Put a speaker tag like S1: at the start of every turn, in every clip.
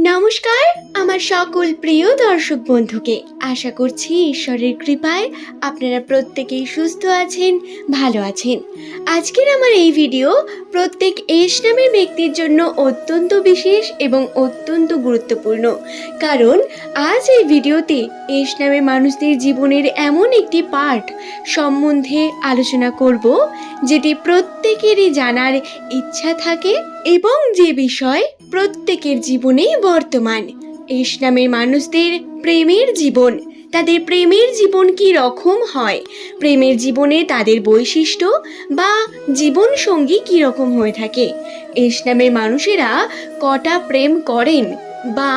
S1: নমস্কার আমার সকল প্রিয় দর্শক বন্ধুকে। আশা করছি ঈশ্বরের কৃপায় আপনারা প্রত্যেকেই সুস্থ আছেন, ভালো আছেন। আজকের আমার এই ভিডিও প্রত্যেক এস নামের ব্যক্তির জন্য অত্যন্ত বিশেষ এবং অত্যন্ত গুরুত্বপূর্ণ, কারণ আজ এই ভিডিওতে এস নামের মানুষদের জীবনের এমন একটি পার্ট সম্বন্ধে আলোচনা করব যেটি প্রত্যেকেরই জানার ইচ্ছা থাকে এবং যে বিষয় প্রত্যেকের জীবনেই বর্তমান। এস নামের মানুষদের প্রেমের জীবন, তাদের প্রেমের জীবন কি রকম হয়, প্রেমের জীবনে তাদের বৈশিষ্ট্য বা জীবন সঙ্গী কি রকম হয়ে থাকে, এস নামের মানুষেরা কটা প্রেম করেন বা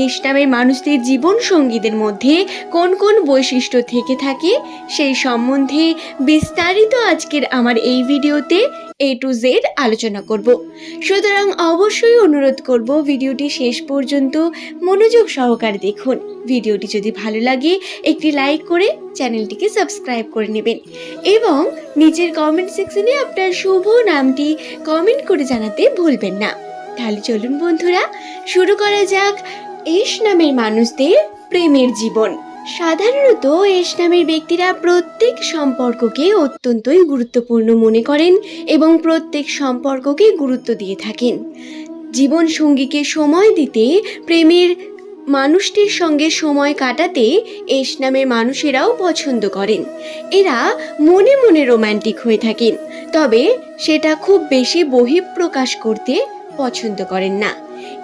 S1: এস নামের মানুষদের জীবন সঙ্গীদের মধ্যে কোন কোন বৈশিষ্ট্য থেকে থাকে, সেই সম্বন্ধে বিস্তারিত আজকের আমার এই ভিডিওতে A to Z আলোচনা করব। সুতরাং অবশ্যই অনুরোধ করব ভিডিওটি শেষ পর্যন্ত মনোযোগ সহকারে দেখুন। ভিডিওটি যদি ভালো লাগে একটি লাইক করে চ্যানেলটিকে সাবস্ক্রাইব করে নেবেন এবং নিচের কমেন্ট সেকশনে আপনার শুভ নামটি কমেন্ট করে জানাতে ভুলবেন না। তাহলে চলুন বন্ধুরা, শুরু করা যাক এস নামের মানুষদের প্রেমের জীবন। সাধারণত এস নামের ব্যক্তিরা প্রত্যেক সম্পর্ককে অত্যন্তই গুরুত্বপূর্ণ মনে করেন এবং প্রত্যেক সম্পর্ককে গুরুত্ব দিয়ে থাকেন। জীবন সঙ্গীকে সময় দিতে, প্রেমের মানুষটির সঙ্গে সময় কাটাতে এস নামের মানুষেরাও পছন্দ করেন। এরা মনে মনে রোম্যান্টিক হয়ে থাকেন, তবে সেটা খুব বেশি বহিঃপ্রকাশ করতে পছন্দ করেন না।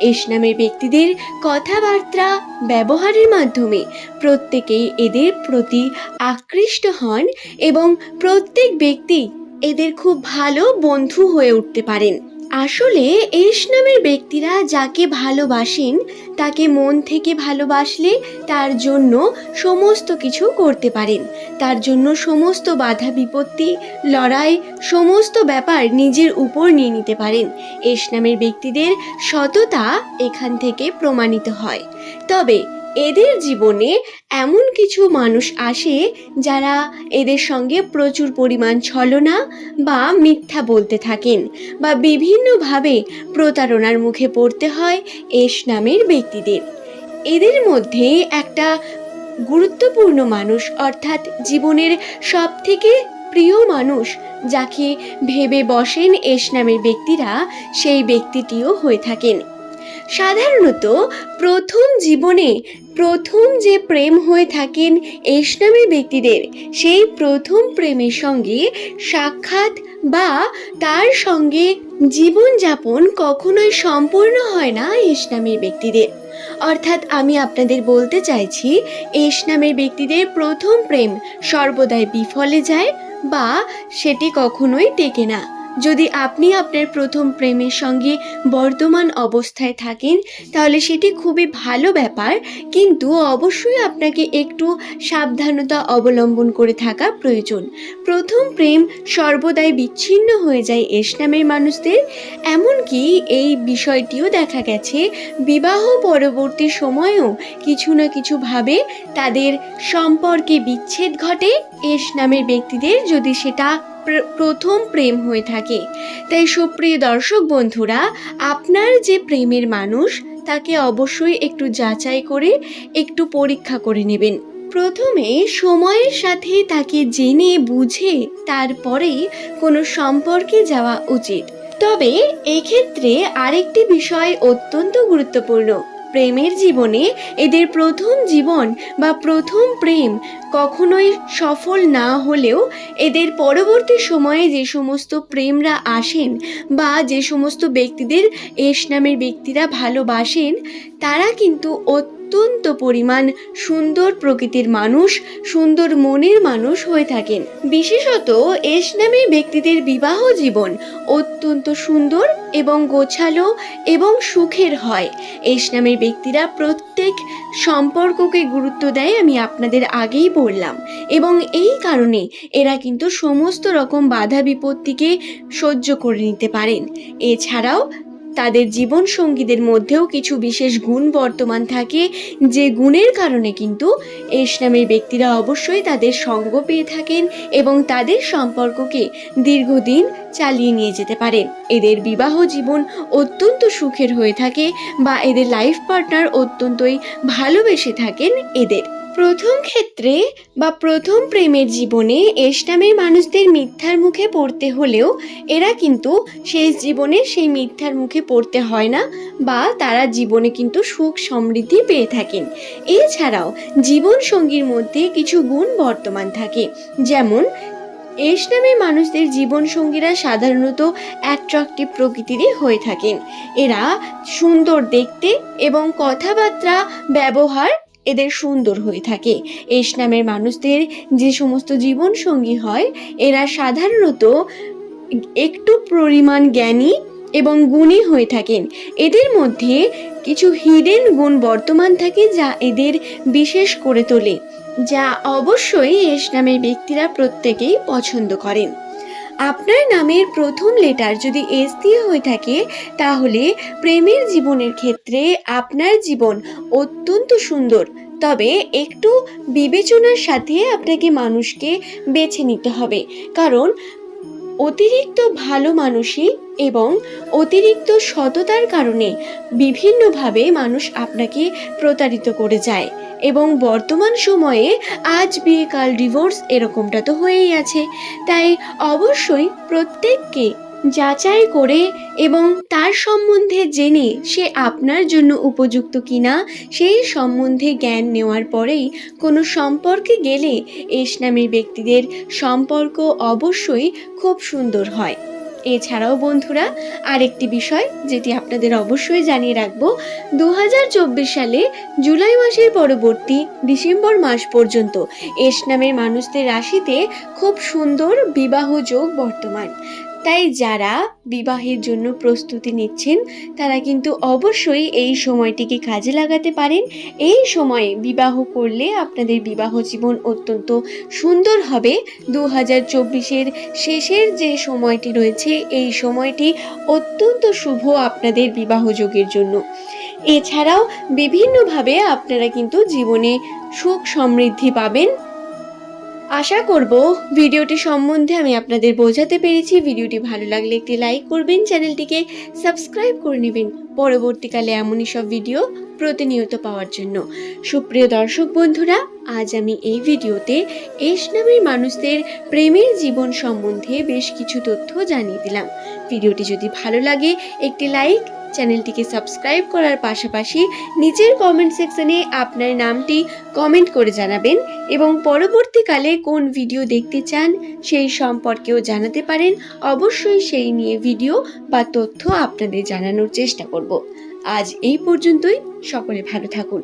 S1: এস নামের ব্যক্তিদের কথাবার্তা ব্যবহারের মাধ্যমে প্রত্যেকেই এদের প্রতি আকৃষ্ট হন এবং প্রত্যেক ব্যক্তি এদের খুব ভালো বন্ধু হয়ে উঠতে পারেন। আসলে এস নামের ব্যক্তিরা যাকে ভালোবাসেন তাকে মন থেকে ভালোবাসলে তার জন্য সমস্ত কিছু করতে পারেন, তার জন্য সমস্ত বাধা বিপত্তি, লড়াই, সমস্ত ব্যাপার নিজের উপর নিয়ে নিতে পারেন। এস নামের ব্যক্তিদের সততা এখান থেকে প্রমাণিত হয়। তবে এদের জীবনে এমন কিছু মানুষ আসে যারা এদের সঙ্গে প্রচুর পরিমাণ ছলনা বা মিথ্যা বলতে থাকেন বা বিভিন্নভাবে প্রতারণার মুখে পড়তে হয় এস নামের ব্যক্তিদের। এদের মধ্যে একটা গুরুত্বপূর্ণ মানুষ, অর্থাৎ জীবনের সব থেকে প্রিয় মানুষ যাকে ভেবে বসেন এস নামের ব্যক্তিরা, সেই ব্যক্তিটিও হয়ে থাকেন। সাধারণত প্রথম জীবনে প্রথম যে প্রেম হয়ে থাকেন এস নামের ব্যক্তিদের, সেই প্রথম প্রেমের সঙ্গে সাক্ষাৎ বা তার সঙ্গে জীবনযাপন কখনোই সম্পূর্ণ হয় না এস নামের ব্যক্তিদের। অর্থাৎ আমি আপনাদের বলতে চাইছি, এস নামের ব্যক্তিদের প্রথম প্রেম সর্বদাই বিফলে যায় বা সেটি কখনোই টেকে না। যদি আপনি আপনার প্রথম প্রেমের সঙ্গে বর্তমান অবস্থায় থাকেন তাহলে সেটি খুবই ভালো ব্যাপার, কিন্তু অবশ্যই আপনাকে একটু সাবধানতা অবলম্বন করে থাকা প্রয়োজন। প্রথম প্রেম সর্বদাই বিচ্ছিন্ন হয়ে যায় এস নামের মানুষদের। এমনকি এই বিষয়টিও দেখা গেছে বিবাহ পরবর্তী সময়েও কিছু না কিছুভাবে তাদের সম্পর্কে বিচ্ছেদ ঘটে এস নামের ব্যক্তিদের, যদি সেটা প্রথম প্রেম হয়ে থাকে। তাই সুপ্রিয় দর্শক বন্ধুরা, আপনার যে প্রেমের মানুষ তাকে অবশ্যই একটু যাচাই করে একটু পরীক্ষা করে নেবেন। প্রথমে সময়ের সাথে তাকে জেনে বুঝে তারপরেই কোনো সম্পর্কে যাওয়া উচিত। তবে এক্ষেত্রে আরেকটি বিষয় অত্যন্ত গুরুত্বপূর্ণ। প্রেমের জীবনে এদের প্রথম জীবন বা প্রথম প্রেম কখনোই সফল না হলেও এদের পরবর্তী সময়ে যে সমস্ত প্রেমরা আসেন বা যে সমস্ত ব্যক্তিদের এস নামের ব্যক্তিরা ভালোবাসেন, তারা কিন্তু অত্যন্ত পরিমাণ সুন্দর প্রকৃতির মানুষ, সুন্দর মনের মানুষ হয়ে থাকেন। বিশেষত এস নামের ব্যক্তিদের বিবাহ জীবন অত্যন্ত সুন্দর এবং গোছালো এবং সুখের হয়। এস নামের ব্যক্তিরা প্রত্যেক সম্পর্ককে গুরুত্ব দেয়, আমি আপনাদের আগেই বললাম, এবং এই কারণে এরা কিন্তু সমস্ত রকম বাধা বিপত্তিকে সহ্য করে নিতে পারেন। এছাড়াও তাদের জীবন সঙ্গীদের মধ্যেও কিছু বিশেষ গুণ বর্তমান থাকে, যে গুণের কারণে কিন্তু এস নামের ব্যক্তিরা অবশ্যই তাদের সঙ্গ পেয়ে থাকেন এবং তাদের সম্পর্ককে দীর্ঘদিন চালিয়ে নিয়ে যেতে পারেন। এদের বিবাহ জীবন অত্যন্ত সুখের হয়ে থাকে বা এদের লাইফ পার্টনার অত্যন্তই ভালোবেসে থাকেন এদের। প্রথম ক্ষেত্রে বা প্রথম প্রেমের জীবনে এস নামের মানুষদের মিথ্যার মুখে পড়তে হলেও এরা কিন্তু শেষ জীবনে সেই মিথ্যার মুখে পড়তে হয় না বা তারা জীবনে কিন্তু সুখ সমৃদ্ধি পেয়ে থাকেন। এছাড়াও জীবন সঙ্গীর মধ্যে কিছু গুণ বর্তমান থাকে, যেমন এস নামের মানুষদের জীবন সঙ্গীরা সাধারণত অ্যাট্রাকটিভ প্রকৃতিরই হয়ে থাকেন। এরা সুন্দর দেখতে এবং কথাবার্তা ব্যবহার এদের সুন্দর হয়ে থাকে। এস নামের মানুষদের যে সমস্ত জীবন সঙ্গী হয় এরা সাধারণত একটু পরিমাণ জ্ঞানী এবং গুণী হয়ে থাকেন। এদের মধ্যে কিছু হিডেন গুণ বর্তমান থাকে যা এদের বিশেষ করে তোলে, যা অবশ্যই এস নামের ব্যক্তিরা প্রত্যেকেই পছন্দ করেন। আপনার নামের প্রথম লেটার যদি এস দিয়ে হয়ে থাকে তাহলে প্রেমের জীবনের ক্ষেত্রে আপনার জীবন অত্যন্ত সুন্দর, তবে একটু বিবেচনার সাথে আপনাকে মানুষকে বেছে নিতে হবে, কারণ অতিরিক্ত ভালো মানুষই এবং অতিরিক্ত সততার কারণে বিভিন্নভাবে মানুষ আপনাকে প্রতারিত করে যায় এবং বর্তমান সময়ে আজ বিয়ে কাল ডিভোর্স এরকমটা তো হয়েই আছে। তাই অবশ্যই প্রত্যেককে যাচাই করে এবং তার সম্বন্ধে জেনে সে আপনার জন্য উপযুক্ত কিনা সেই সম্বন্ধে জ্ঞান নেওয়ার পরেই কোনো সম্পর্কে গেলে এস নামের ব্যক্তিদের সম্পর্ক অবশ্যই খুব সুন্দর হয়। এছাড়াও বন্ধুরা আরেকটি বিষয় যেটি আপনাদের অবশ্যই জানিয়ে রাখবো, 2024 সালে জুলাই মাসের পরবর্তী ডিসেম্বর মাস পর্যন্ত এস নামের মানুষদের রাশিতে খুব সুন্দর বিবাহ যোগ বর্তমান। তাই যারা বিবাহের জন্য প্রস্তুতি নিচ্ছেন তারা কিন্তু অবশ্যই এই সময়টিকে কাজে লাগাতে পারেন। এই সময়ে বিবাহ করলে আপনাদের বিবাহ জীবন অত্যন্ত সুন্দর হবে। 2024-এর শেষের যে সময়টি রয়েছে এই সময়টি অত্যন্ত শুভ আপনাদের বিবাহ যোগের জন্য। এছাড়াও বিভিন্নভাবে আপনারা কিন্তু জীবনে সুখ সমৃদ্ধি পাবেন। আশা করব ভিডিওটি সম্বন্ধে আমি আপনাদের বোঝাতে পেরেছি। ভিডিওটি ভালো লাগলে একটি লাইক করবেন, চ্যানেলটিকে সাবস্ক্রাইব করে নেবেন পরবর্তীকালে এমনই সব ভিডিও প্রতিনিয়ত পাওয়ার জন্য। সুপ্রিয় দর্শক বন্ধুরা, আজ আমি এই ভিডিওতে এস নামের মানুষদের প্রেমের জীবন সম্বন্ধে বেশ কিছু তথ্য জানিয়ে দিলাম। ভিডিওটি যদি ভালো লাগে একটি লাইক, চ্যানেলটিকে সাবস্ক্রাইব করার পাশাপাশি নিচের কমেন্ট সেকশনে আপনার নামটি কমেন্ট করে জানাবেন এবং পরবর্তীকালে কোন ভিডিও দেখতে চান সেই সম্পর্কেও জানাতে পারেন। অবশ্যই সেই নিয়ে ভিডিও বা তথ্য আপনাদের জানানোর চেষ্টা করব। আজ এই পর্যন্তই। সকলে ভালো থাকুন।